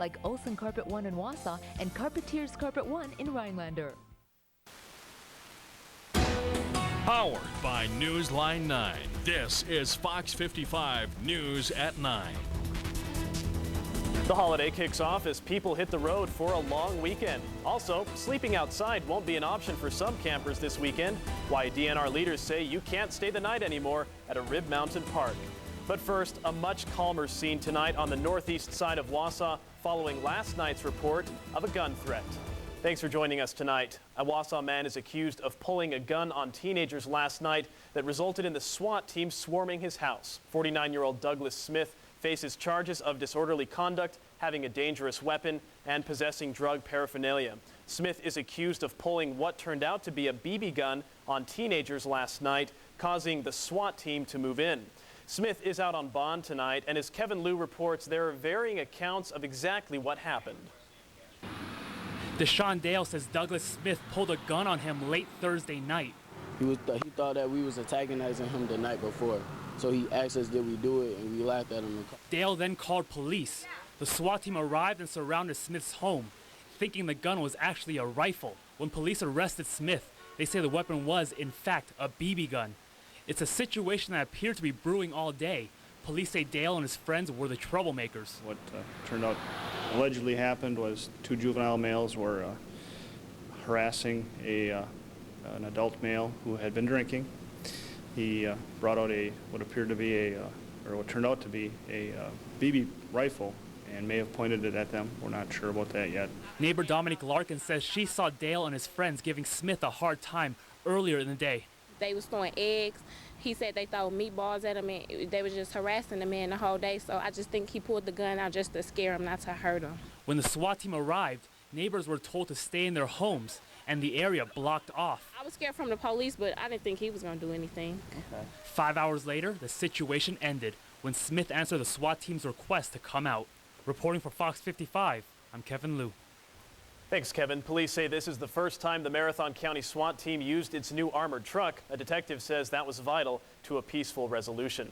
like Olsen Carpet One in Wausau and Carpetiers Carpet One in Rhinelander. Powered by Newsline 9. This is Fox 55 News at 9. The holiday kicks off as people hit the road for a long weekend. Also, sleeping outside won't be an option for some campers this weekend. Why DNR leaders say you can't stay the night anymore at a Rib Mountain Park. But first, a much calmer scene tonight on the northeast side of Wausau following last night's report of a gun threat. Thanks for joining us tonight. A Wausau man is accused of pulling a gun on teenagers last night that resulted in the SWAT team swarming his house. 49-year-old Douglas Smith faces charges of disorderly conduct, having a dangerous weapon, and possessing drug paraphernalia. Smith is accused of pulling what turned out to be a BB gun on teenagers last night, causing the SWAT team to move in. Smith is out on bond tonight, and as Kevin Liu reports, there are varying accounts of exactly what happened. Deshaun Dale says Douglas Smith pulled a gun on him late Thursday night. He thought that we was antagonizing him the night before. So he asked us, did we do it, and we laughed at him. Dale then called police. The SWAT team arrived and surrounded Smith's home, thinking the gun was actually a rifle. When police arrested Smith, they say the weapon was, in fact, a BB gun. It's a situation that appeared to be brewing all day. Police say Dale and his friends were the troublemakers. What turned out allegedly happened was two juvenile males were harassing an adult male who had been drinking. He brought out what turned out to be a BB rifle and may have pointed it at them. We're not sure about that yet. Neighbor Dominique Larkin says she saw Dale and his friends giving Smith a hard time earlier in the day. They was throwing eggs. He said they threw meatballs at him, and they were just harassing the man the whole day. So I just think he pulled the gun out just to scare him, not to hurt him. When the SWAT team arrived, neighbors were told to stay in their homes, and the area blocked off. I was scared from the police, but I didn't think he was going to do anything. Okay. 5 hours later, the situation ended when Smith answered the SWAT team's request to come out. Reporting for Fox 55, I'm Kevin Liu. Thanks, Kevin. Police say this is the first time the Marathon County SWAT team used its new armored truck. A detective says that was vital to a peaceful resolution.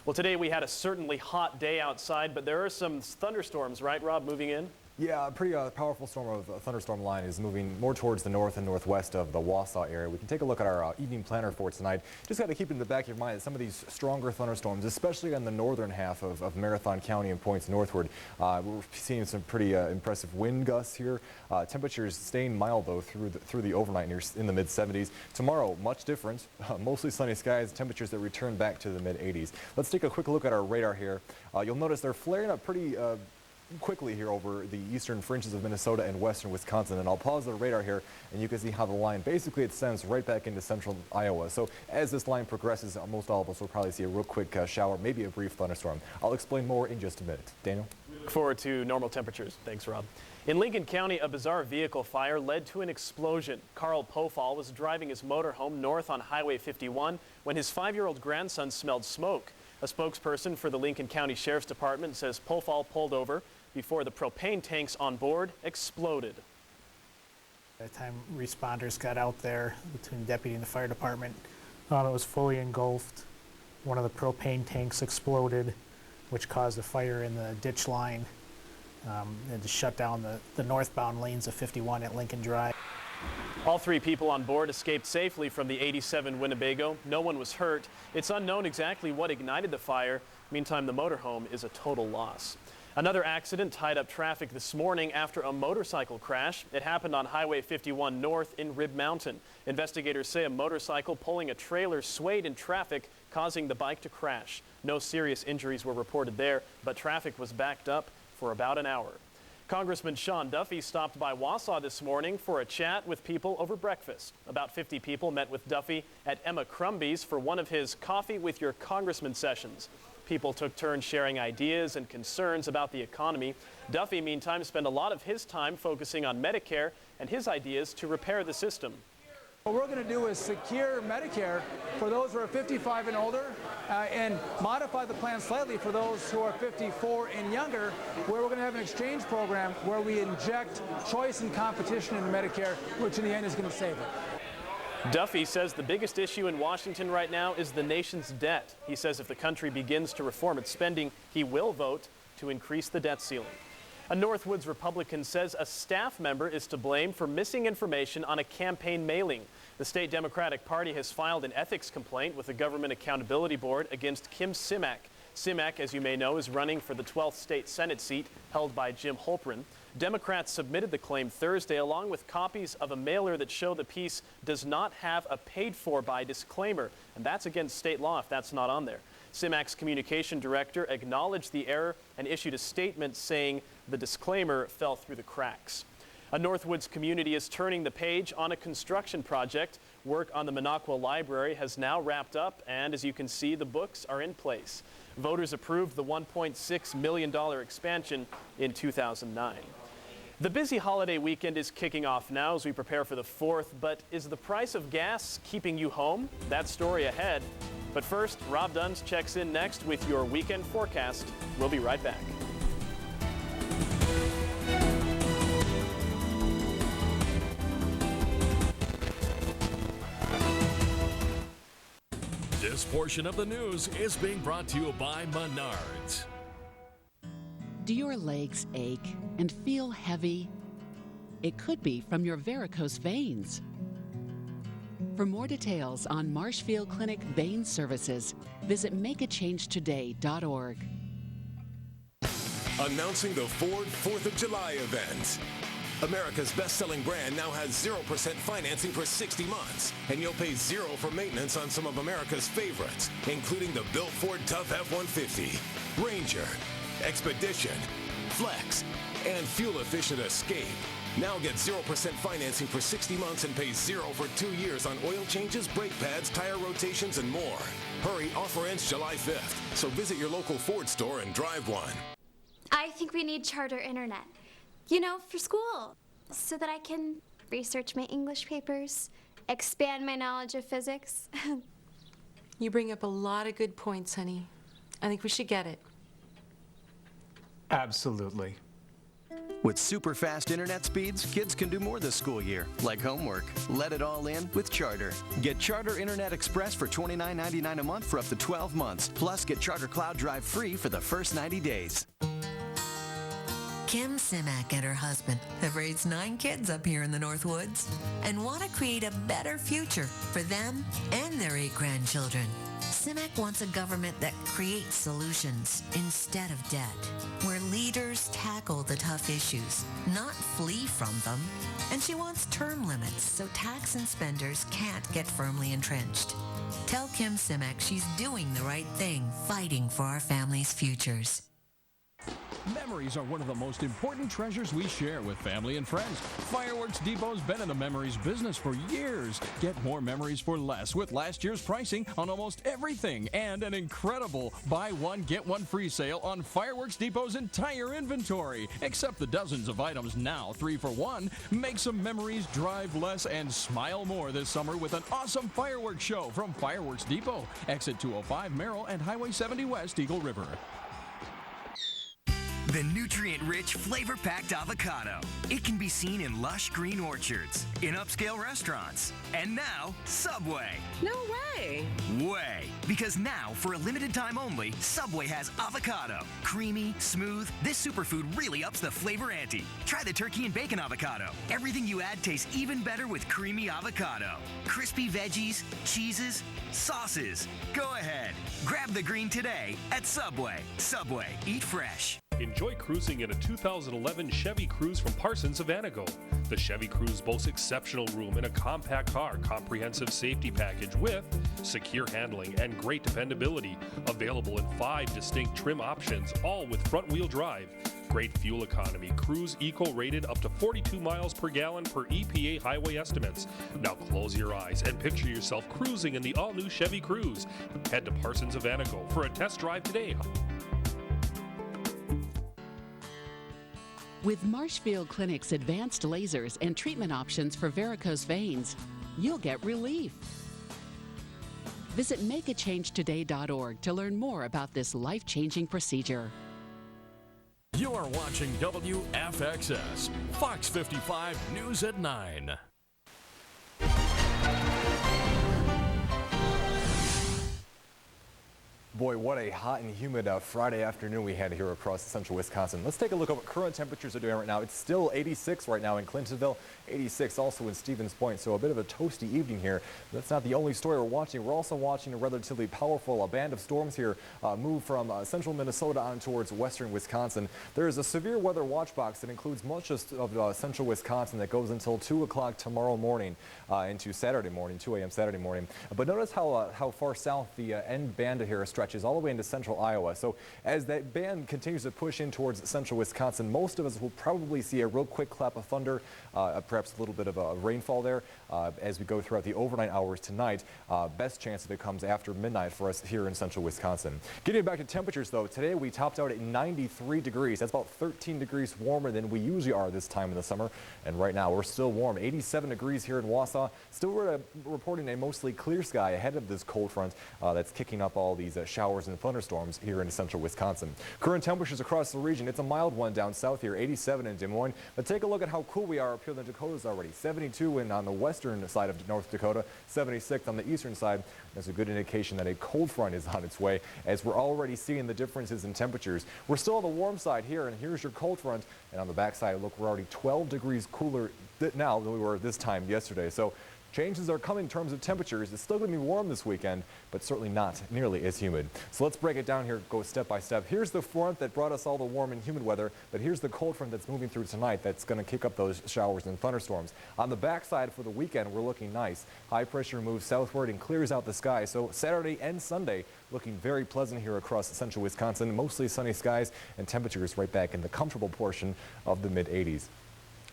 Well, today we had a certainly hot day outside, but there are some thunderstorms, right, Rob, moving in? Yeah, a pretty powerful thunderstorm line is moving more towards the north and northwest of the Wausau area. We can take a look at our evening planner for tonight. Just got to keep in the back of your mind that some of these stronger thunderstorms, especially on the northern half of Marathon County and points northward, we're seeing some pretty impressive wind gusts here. Temperatures staying mild though through the overnight in the mid-70s. Tomorrow, much different. Mostly sunny skies, temperatures that return back to the mid-80s. Let's take a quick look at our radar here. You'll notice they're flaring up pretty quickly here over the eastern fringes of Minnesota and western Wisconsin, and I'll pause the radar here and you can see how the line basically extends right back into central Iowa. So as this line progresses, most all of us will probably see a real quick shower, maybe a brief thunderstorm. I'll explain more in just a minute. Daniel? Look forward to normal temperatures. Thanks, Rob. In Lincoln County, a bizarre vehicle fire led to an explosion. Carl Pofall was driving his motorhome north on Highway 51 when his 5-year-old grandson smelled smoke. A spokesperson for the Lincoln County Sheriff's Department says Pofall pulled over before the propane tanks on board exploded. By the time responders got out there, between the deputy and the fire department, it was fully engulfed. One of the propane tanks exploded, which caused a fire in the ditch line and to shut down the northbound lanes of 51 at Lincoln Drive. All 3 people on board escaped safely from the 87 Winnebago. No one was hurt. It's unknown exactly what ignited the fire. Meantime, the motorhome is a total loss. Another accident tied up traffic this morning after a motorcycle crash. It happened on Highway 51 North in Rib Mountain. Investigators say a motorcycle pulling a trailer swayed in traffic, causing the bike to crash. No serious injuries were reported there, but traffic was backed up for about an hour. Congressman Sean Duffy stopped by Wausau this morning for a chat with people over breakfast. About 50 people met with Duffy at Emma Crumby's for one of his Coffee with Your Congressman sessions. People took turns sharing ideas and concerns about the economy. Duffy, meantime, spent a lot of his time focusing on Medicare and his ideas to repair the system. What we're going to do is secure Medicare for those who are 55 and older and modify the plan slightly for those who are 54 and younger, where we're going to have an exchange program where we inject choice and competition into Medicare, which in the end is going to save it. Duffy says the biggest issue in Washington right now is the nation's debt. He says if the country begins to reform its spending, he will vote to increase the debt ceiling. A Northwoods Republican says a staff member is to blame for missing information on a campaign mailing. The state Democratic Party has filed an ethics complaint with the Government Accountability Board against Kim Simak. Simak, as you may know, is running for the 12th state Senate seat held by Jim Holprin. Democrats submitted the claim Thursday along with copies of a mailer that show the piece does not have a paid-for-by disclaimer, and that's against state law if that's not on there. Simak's communication director acknowledged the error and issued a statement saying the disclaimer fell through the cracks. A Northwoods community is turning the page on a construction project. Work on the Minocqua Library has now wrapped up, and as you can see, the books are in place. Voters approved the $1.6 million expansion in 2009. The busy holiday weekend is kicking off now as we prepare for the 4th, but is the price of gas keeping you home? That story ahead. But first, Rob Duns checks in next with your weekend forecast. We'll be right back. This portion of the news is being brought to you by Menards. Do your legs ache and feel heavy? It could be from your varicose veins. For more details on Marshfield Clinic Vein Services, visit makeachangetoday.org. Announcing the Ford 4th of July event. America's best-selling brand now has 0% financing for 60 months, and you'll pay zero for maintenance on some of America's favorites, including the built Ford Tough F-150, Ranger, Expedition, Flex, and fuel-efficient Escape. Now get 0% financing for 60 months and pay zero for 2 years on oil changes, brake pads, tire rotations, and more. Hurry, offer ends July 5th, so visit your local Ford store and drive one. I think we need charter internet. You know, for school, so that I can research my English papers, expand my knowledge of physics. You bring up a lot of good points, honey. I think we should get it. Absolutely. With super fast internet speeds, kids can do more this school year, like homework. Let it all in with Charter. Get Charter Internet Express for $29.99 a month for up to 12 months. Plus, get Charter Cloud Drive free for the first 90 days. Kim Simak and her husband have raised 9 kids up here in the Northwoods and want to create a better future for them and their 8 grandchildren. Simak wants a government that creates solutions instead of debt, where leaders tackle the tough issues, not flee from them. And she wants term limits so tax and spenders can't get firmly entrenched. Tell Kim Simak she's doing the right thing, fighting for our families' futures. Memories are one of the most important treasures we share with family and friends. Fireworks Depot's been in the memories business for years. Get more memories for less with last year's pricing on almost everything and an incredible buy one, get one free sale on Fireworks Depot's entire inventory. Except the dozens of items now 3 for 1. Make some memories, drive less, and smile more this summer with an awesome fireworks show from Fireworks Depot. Exit 205 Merrill and Highway 70 West, Eagle River. The nutrient-rich, flavor-packed avocado. It can be seen in lush green orchards, in upscale restaurants, and now, Subway. No way. Way. Because now, for a limited time only, Subway has avocado. Creamy, smooth, this superfood really ups the flavor ante. Try the turkey and bacon avocado. Everything you add tastes even better with creamy avocado. Crispy veggies, cheeses, sauces. Go ahead. Grab the green today at Subway. Subway. Eat fresh. Enjoy cruising in a 2011 Chevy Cruze from Parsons of Anago. The Chevy Cruze boasts exceptional room in a compact car, comprehensive safety package with secure handling and great dependability. Available in 5 distinct trim options, all with front-wheel drive. Great fuel economy. Cruze Eco rated up to 42 miles per gallon per EPA highway estimates. Now close your eyes and picture yourself cruising in the all-new Chevy Cruze. Head to Parsons of Anago for a test drive today. With Marshfield Clinic's advanced lasers and treatment options for varicose veins, you'll get relief. Visit makeachangetoday.org to learn more about this life-changing procedure. You are watching WFXS, Fox 55 News at 9. Boy, what a hot and humid Friday afternoon we had here across central Wisconsin. Let's take a look at what current temperatures are doing right now. It's still 86 right now in Clintonville, 86 also in Stevens Point, so a bit of a toasty evening here. That's not the only story we're watching. We're also watching a relatively powerful band of storms here move from central Minnesota on towards western Wisconsin. There is a severe weather watch box that includes much of central Wisconsin that goes until 2 o'clock tomorrow morning into Saturday morning, 2 a.m. Saturday morning. But notice how far south the end band here stretches all the way into central Iowa. So as that band continues to push in towards central Wisconsin, most of us will probably see a real quick clap of thunder, perhaps a little bit of a rainfall there as we go throughout the overnight hours tonight. Best chance if it comes after midnight for us here in central Wisconsin. Getting back to temperatures though, today we topped out at 93 degrees. That's about 13 degrees warmer than we usually are this time in the summer. And right now we're still warm. 87 degrees here in Wausau. Still reporting a mostly clear sky ahead of this cold front that's kicking up all these showers and thunderstorms here in central Wisconsin. Current temperatures across the region, it's a mild one down south here, 87 in Des Moines. But take a look at how cool we are up here in the Dakotas already. 72 on the western side of North Dakota, 76 on the eastern side. That's a good indication that a cold front is on its way, as we're already seeing the differences in temperatures. We're still on the warm side here, and here's your cold front. And on the back side, look, we're already 12 degrees cooler now than we were this time yesterday. So changes are coming in terms of temperatures. It's still going to be warm this weekend, but certainly not nearly as humid. So let's break it down here, go step by step. Here's the front that brought us all the warm and humid weather, but here's the cold front that's moving through tonight that's going to kick up those showers and thunderstorms. On the backside for the weekend, we're looking nice. High pressure moves southward and clears out the sky. So Saturday and Sunday looking very pleasant here across central Wisconsin. Mostly sunny skies and temperatures right back in the comfortable portion of the mid-80s.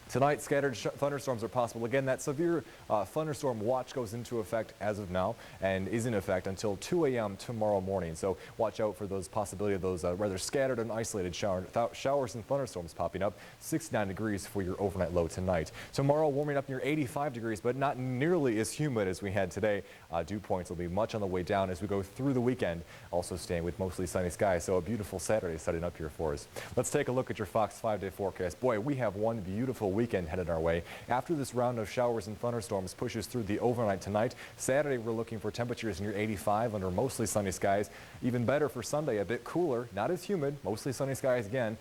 Tonight, scattered thunderstorms are possible. Again, that severe thunderstorm watch goes into effect as of now and is in effect until 2 a.m. tomorrow morning. So watch out for those possibility of those rather scattered and isolated showers and thunderstorms popping up. 69 degrees for your overnight low tonight. Tomorrow, warming up near 85 degrees, but not nearly as humid as we had today. Dew points will be much on the way down as we go through the weekend. Also staying with mostly sunny skies. So a beautiful Saturday setting up here for us. Let's take a look at your Fox 5-day forecast. Boy, we have one beautiful weekend headed our way. After this round of showers and thunderstorms pushes through the overnight tonight, Saturday we're looking for temperatures near 85 under mostly sunny skies. Even better for Sunday, a bit cooler, not as humid, mostly sunny skies again.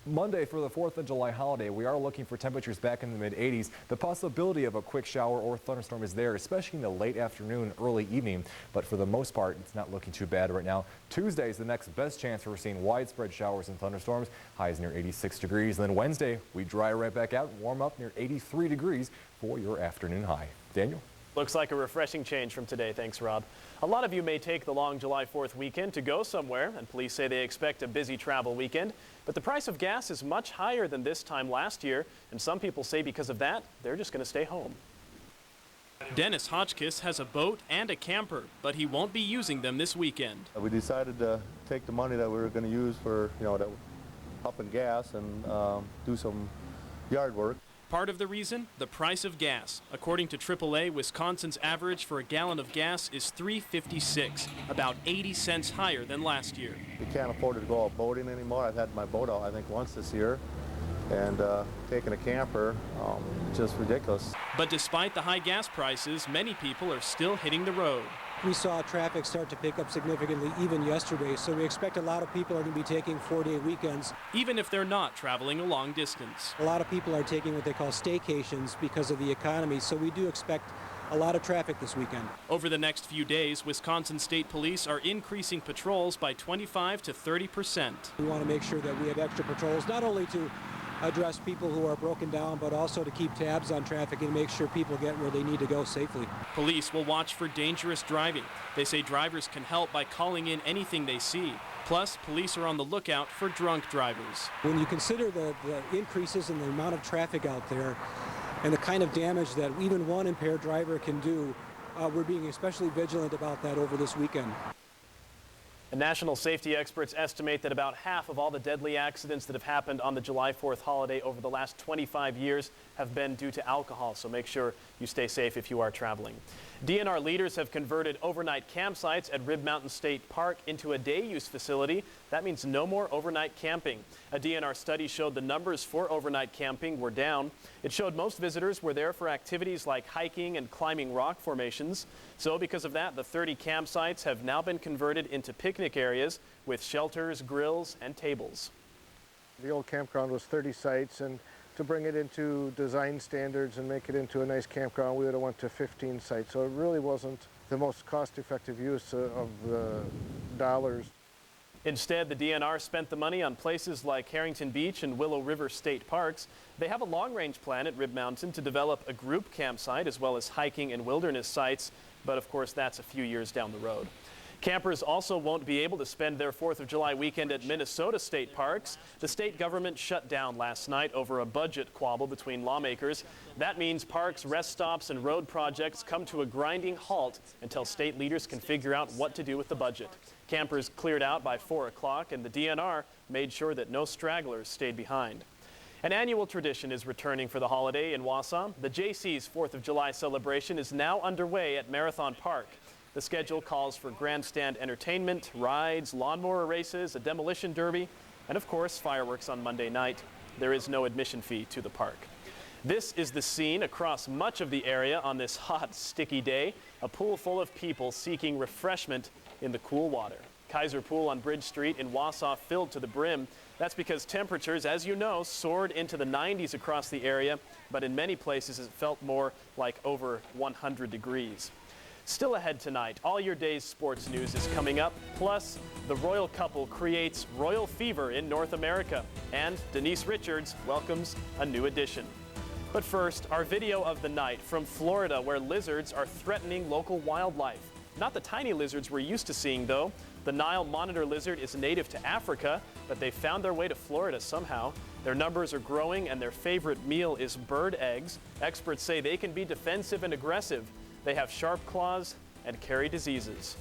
Monday for the 4th of July holiday, we are looking for temperatures back in the mid-80s. The possibility of a quick shower or thunderstorm is there, especially in the late afternoon, early evening. But for the most part, it's not looking too bad right now. Tuesday is the next best chance for seeing widespread showers and thunderstorms. Highs near 86 degrees. Then Wednesday, we dry right back out and warm up near 83 degrees for your afternoon high. Daniel? Looks like a refreshing change from today. Thanks, Rob. A lot of you may take the long July 4th weekend to go somewhere, and police say they expect a busy travel weekend. But the price of gas is much higher than this time last year, and some people say because of that, they're just going to stay home. Dennis Hotchkiss has a boat and a camper, but he won't be using them this weekend. We decided to take the money that we were going to use for, up in gas and do some yard work. Part of the reason? The price of gas. According to AAA, Wisconsin's average for a gallon of gas is $3.56, about 80 cents higher than last year. We can't afford to go out boating anymore. I've had my boat out, I think, once this year. And taking a camper, just ridiculous. But despite the high gas prices, many people are still hitting the road. We saw traffic start to pick up significantly even yesterday, so we expect a lot of people are going to be taking 4-day weekends. Even if they're not traveling a long distance. A lot of people are taking what they call staycations because of the economy, so we do expect a lot of traffic this weekend. Over the next few days, Wisconsin State Police are increasing patrols by 25 to 30%. We want to make sure that we have extra patrols, not only to address people who are broken down, but also to keep tabs on traffic and make sure people get where they need to go safely. Police will watch for dangerous driving. They say drivers can help by calling in anything they see. Plus, police are on the lookout for drunk drivers. When you consider the increases in the amount of traffic out there and the kind of damage that even one impaired driver can do, we're being especially vigilant about that over this weekend. And national safety experts estimate that about half of all the deadly accidents that have happened on the July 4th holiday over the last 25 years have been due to alcohol. So make sure you stay safe if you are traveling. DNR leaders have converted overnight campsites at Rib Mountain State Park into a day-use facility. That means no more overnight camping. A DNR study showed the numbers for overnight camping were down. It showed most visitors were there for activities like hiking and climbing rock formations. So because of that, the 30 campsites have now been converted into picnic areas with shelters, grills, and tables. The old campground was 30 sites, and to bring it into design standards and make it into a nice campground, we would have went to 15 sites. So it really wasn't the most cost-effective use of the dollars. Instead, the DNR spent the money on places like Harrington Beach and Willow River State Parks. They have a long-range plan at Rib Mountain to develop a group campsite as well as hiking and wilderness sites, but of course that's a few years down the road. Campers also won't be able to spend their 4th of July weekend at Minnesota state parks. The state government shut down last night over a budget squabble between lawmakers. That means parks, rest stops, and road projects come to a grinding halt until state leaders can figure out what to do with the budget. Campers cleared out by 4 o'clock, and the DNR made sure that no stragglers stayed behind. An annual tradition is returning for the holiday in Wausau. The JC's 4th of July celebration is now underway at Marathon Park. The schedule calls for grandstand entertainment, rides, lawnmower races, a demolition derby, and of course fireworks on Monday night. There is no admission fee to the park. This is the scene across much of the area on this hot, sticky day. A pool full of people seeking refreshment in the cool water. Kaiser Pool on Bridge Street in Wausau filled to the brim. That's because temperatures, as you know, soared into the 90s across the area, but in many places it felt more like over 100 degrees. Still ahead tonight, all your day's sports news is coming up. Plus, the royal couple creates royal fever in North America. And Denise Richards welcomes a new addition. But first, our video of the night from Florida, where lizards are threatening local wildlife. Not the tiny lizards we're used to seeing, though. The Nile monitor lizard is native to Africa, but they found their way to Florida somehow. Their numbers are growing, and their favorite meal is bird eggs. Experts say they can be defensive and aggressive. They have sharp claws and carry diseases.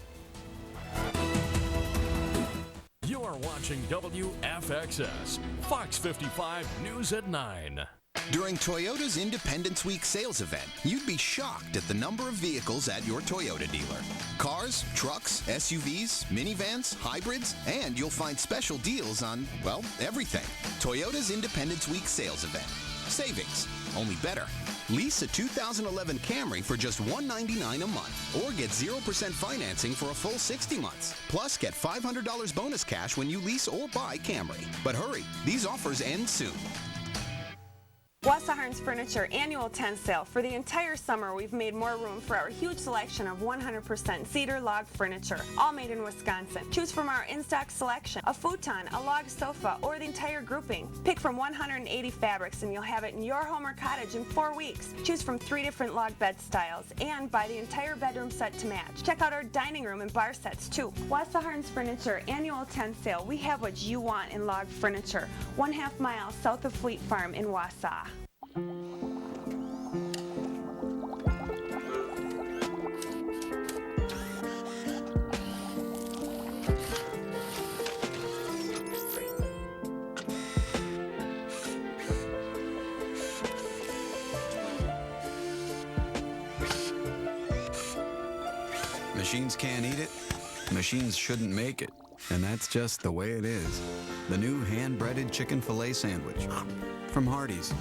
You are watching WFXS, Fox 55 News at 9. During Toyota's Independence Week sales event, you'd be shocked at the number of vehicles at your Toyota dealer. Cars, trucks, SUVs, minivans, hybrids, and you'll find special deals on, well, everything. Toyota's Independence Week sales event. Savings, only better. Lease a 2011 Camry for just $199 a month, or get 0% financing for a full 60 months. Plus, get $500 bonus cash when you lease or buy Camry. But hurry, these offers end soon. Wausau Furniture annual tent sale. For the entire summer, we've made more room for our huge selection of 100% cedar log furniture, all made in Wisconsin. Choose from our in-stock selection, a futon, a log sofa, or the entire grouping. Pick from 180 fabrics and you'll have it in your home or cottage in 4 weeks. Choose from 3 different log bed styles and buy the entire bedroom set to match. Check out our dining room and bar sets too. Wausau Furniture annual tent sale. We have what you want in log furniture. 1/2 mile south of Fleet Farm in Wausau. Machines can't eat it, machines shouldn't make it, and that's just the way it is. The new hand-breaded chicken filet sandwich from Hardee's.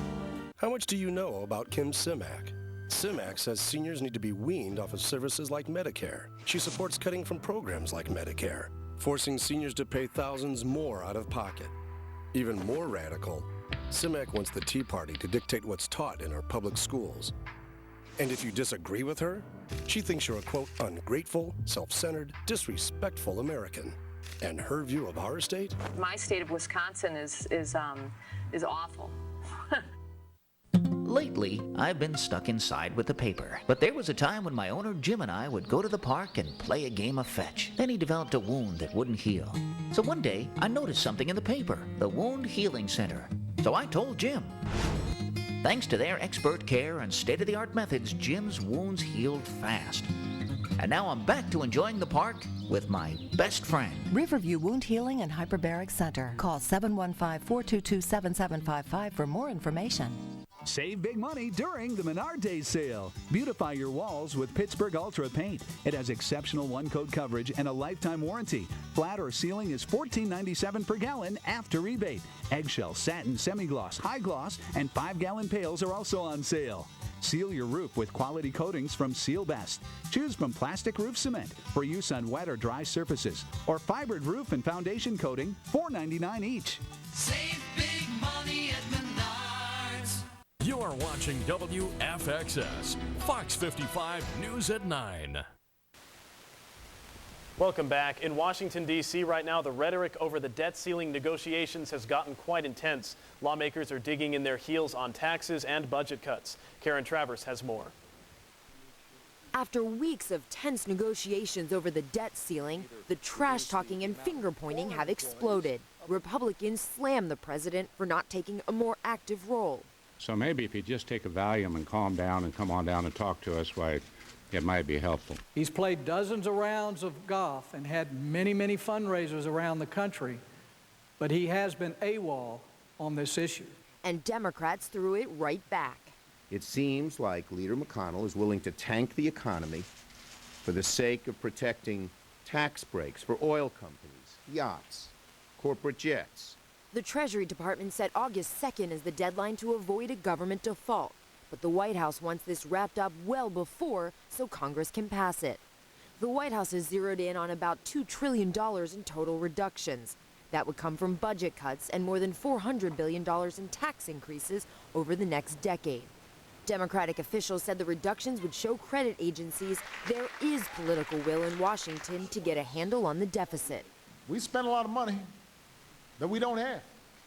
How much do you know about Kim Simak? Simak says seniors need to be weaned off of services like Medicare. She supports cutting from programs like Medicare, forcing seniors to pay thousands more out of pocket. Even more radical, Simak wants the Tea Party to dictate what's taught in our public schools. And if you disagree with her, she thinks you're a, quote, ungrateful, self-centered, disrespectful American. And her view of our state? My state of Wisconsin is awful. Lately, I've been stuck inside with the paper. But there was a time when my owner Jim and I would go to the park and play a game of fetch. Then he developed a wound that wouldn't heal. So one day, I noticed something in the paper, the Wound Healing Center. So I told Jim. Thanks to their expert care and state-of-the-art methods, Jim's wounds healed fast. And now I'm back to enjoying the park with my best friend. Riverview Wound Healing and Hyperbaric Center. Call 715-422-7755 for more information. Save big money during the Menard Days sale. Beautify your walls with Pittsburgh Ultra Paint. It has exceptional one-coat coverage and a lifetime warranty. Flat or ceiling is $14.97 per gallon after rebate. Eggshell, satin, semi-gloss, high gloss, and 5-gallon pails are also on sale. Seal your roof with quality coatings from Seal Best. Choose from plastic roof cement for use on wet or dry surfaces, or fibered roof and foundation coating, $4.99 each. Save big money at Menards. You are watching WFXS, Fox 55 News at 9. Welcome back. In Washington, D.C. right now, the rhetoric over the debt ceiling negotiations has gotten quite intense. Lawmakers are digging in their heels on taxes and budget cuts. Karen Travers has more. After weeks of tense negotiations over the debt ceiling, the trash talking and finger pointing have exploded. Republicans slam the president for not taking a more active role. So maybe if you just take a Valium and calm down and come on down and talk to us, why, it might be helpful. He's played dozens of rounds of golf and had many, many fundraisers around the country, but he has been AWOL on this issue. And Democrats threw it right back. It seems like Leader McConnell is willing to tank the economy for the sake of protecting tax breaks for oil companies, yachts, corporate jets. The Treasury Department set August 2nd as the deadline to avoid a government default. But the White House wants this wrapped up well before so Congress can pass it. The White House has zeroed in on about $2 trillion in total reductions. That would come from budget cuts and more than $400 billion in tax increases over the next decade. Democratic officials said the reductions would show credit agencies there is political will in Washington to get a handle on the deficit. We spend a lot of money that we don't have.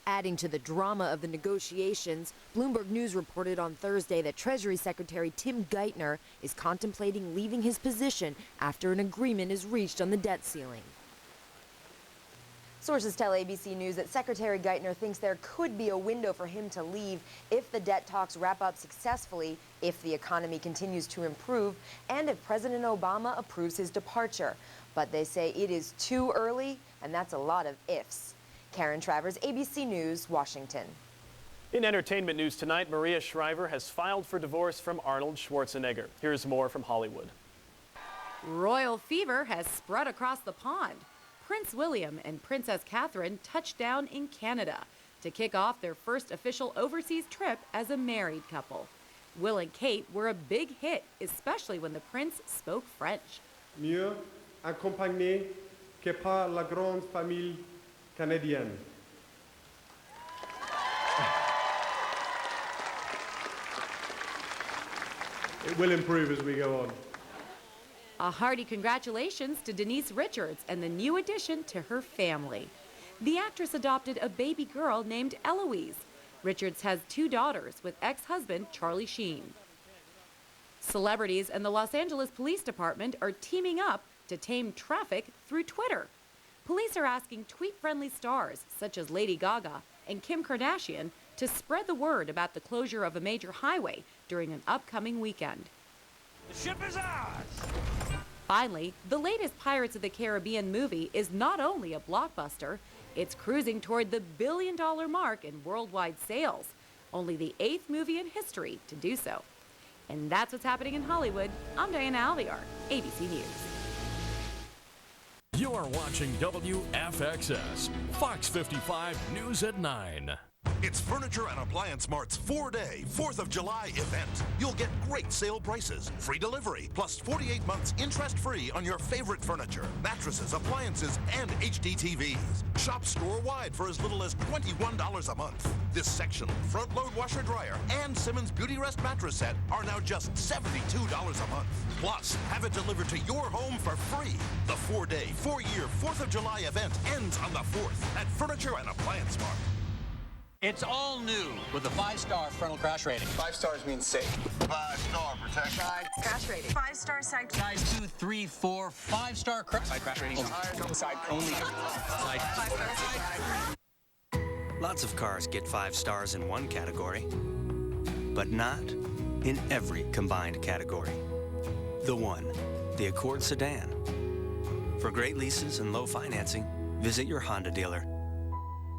Adding to the drama of the negotiations, Bloomberg News reported on Thursday that Treasury Secretary Tim Geithner is contemplating leaving his position after an agreement is reached on the debt ceiling. Sources tell ABC News that Secretary Geithner thinks there could be a window for him to leave if the debt talks wrap up successfully, if the economy continues to improve, and if President Obama approves his departure. But they say it is too early, and that's a lot of ifs. Karen Travers, ABC News, Washington. In entertainment news tonight, Maria Shriver has filed for divorce from Arnold Schwarzenegger. Here's more from Hollywood. Royal fever has spread across the pond. Prince William and Princess Catherine touched down in Canada to kick off their first official overseas trip as a married couple. Will and Kate were a big hit, especially when the prince spoke French. Mieux accompagné que par la grande famille canadienne. It will improve as we go on. A hearty congratulations to Denise Richards and the new addition to her family. The actress adopted a baby girl named Eloise. Richards has 2 daughters with ex-husband Charlie Sheen. Celebrities and the Los Angeles Police Department are teaming up to tame traffic through Twitter. Police are asking tweet-friendly stars such as Lady Gaga and Kim Kardashian to spread the word about the closure of a major highway during an upcoming weekend. The ship is ours! Finally, the latest Pirates of the Caribbean movie is not only a blockbuster, it's cruising toward the billion-dollar mark in worldwide sales. Only the 8th movie in history to do so. And that's what's happening in Hollywood. I'm Diana Alvear, ABC News. You are watching WFXS, Fox 55 News at 9. It's Furniture and Appliance Mart's 4-day 4th of July event. You'll get great sale prices, free delivery, plus 48 months interest-free on your favorite furniture, mattresses, appliances, and HD TVs. Shop store-wide for as little as $21 a month. This sectional, front-load washer-dryer, and Simmons Beauty Rest mattress set are now just $72 a month. Plus, have it delivered to your home for free. The 4-day, 4-year 4th of July event ends on the 4th at Furniture and Appliance Mart. It's all new with a 5-star frontal crash rating. 5 stars means safe. 5-star protection. Crash rating. 5-star side. Guys, 2, 3, 4, 5-star crash. Side crash rating. Side only. Side. 5-star. Lots of cars get 5 stars in one category, but not in every combined category. The one, the Accord sedan. For great leases and low financing, visit your Honda dealer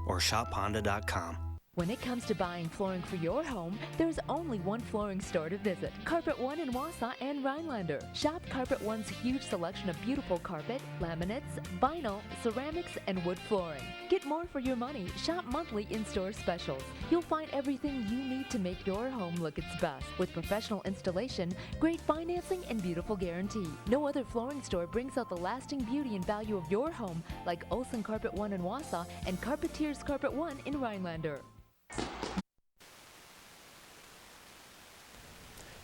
or shophonda.com. When it comes to buying flooring for your home, there's only one flooring store to visit. Carpet One in Wausau and Rhinelander. Shop Carpet One's huge selection of beautiful carpet, laminates, vinyl, ceramics, and wood flooring. Get more for your money. Shop monthly in-store specials. You'll find everything you need to make your home look its best. With professional installation, great financing, and beautiful guarantee. No other flooring store brings out the lasting beauty and value of your home like Olsen Carpet One in Wausau and Carpetier's Carpet One in Rhinelander.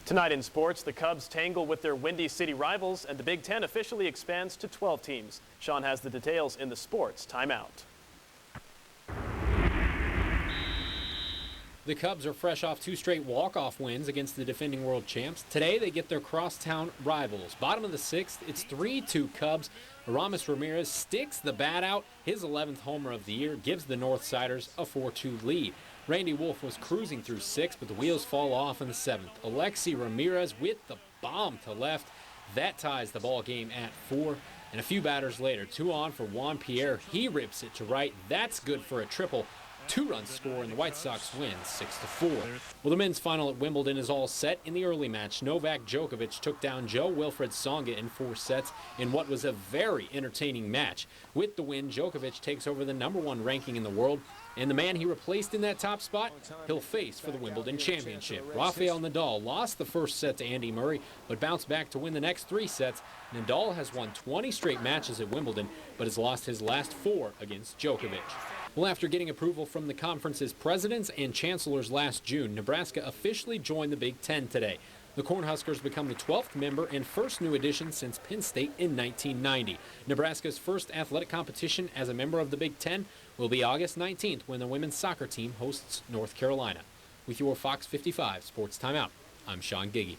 Tonight in sports, the Cubs tangle with their Windy City rivals, and the Big Ten officially expands to 12 teams. Sean has the details in the Sports Timeout. The Cubs are fresh off 2 straight walk-off wins against the defending world champs. Today they get their crosstown rivals. Bottom of the 6th, it's 3-2 Cubs. Aramis Ramirez sticks the bat out. His 11th homer of the year gives the Northsiders a 4-2 lead. Randy Wolf was cruising through 6, but the wheels fall off in the 7th. Alexi Ramirez with the bomb to left. That ties the ball game at 4. And a few batters later, 2 on for Juan Pierre. He rips it to right. That's good for a triple. 2 runs score, and the White Sox win 6-4. Well, the men's final at Wimbledon is all set. In the early match, Novak Djokovic took down Joe Wilfred Tsonga in 4 sets in what was a very entertaining match. With the win, Djokovic takes over the #1 ranking in the world, and the man he replaced in that top spot, he'll face for the Wimbledon Championship. Rafael Nadal lost the first set to Andy Murray, but bounced back to win the next 3 sets. Nadal has won 20 straight matches at Wimbledon, but has lost his last 4 against Djokovic. Well, after getting approval from the conference's presidents and chancellors last June, Nebraska officially joined the Big Ten today. The Cornhuskers become the 12th member and first new addition since Penn State in 1990. Nebraska's first athletic competition as a member of the Big Ten will be August 19th when the women's soccer team hosts North Carolina. With your Fox 55 Sports Timeout, I'm Sean Giggy.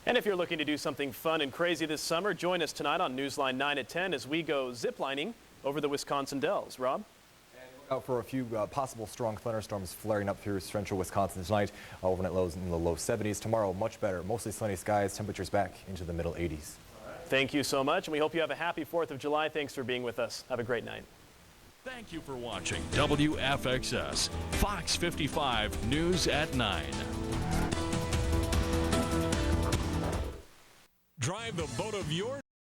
And if you're looking to do something fun and crazy this summer, join us tonight on Newsline 9 at 10 as we go ziplining over the Wisconsin Dells. Rob? Out for a few possible strong thunderstorms flaring up through central Wisconsin tonight. Overnight lows in the low 70s. Tomorrow, much better. Mostly sunny skies. Temperatures back into the middle 80s. Thank you so much, and we hope you have a happy 4th of July. Thanks for being with us. Have a great night. Thank you for watching WFXS Fox 55 News at 9. Drive the boat of your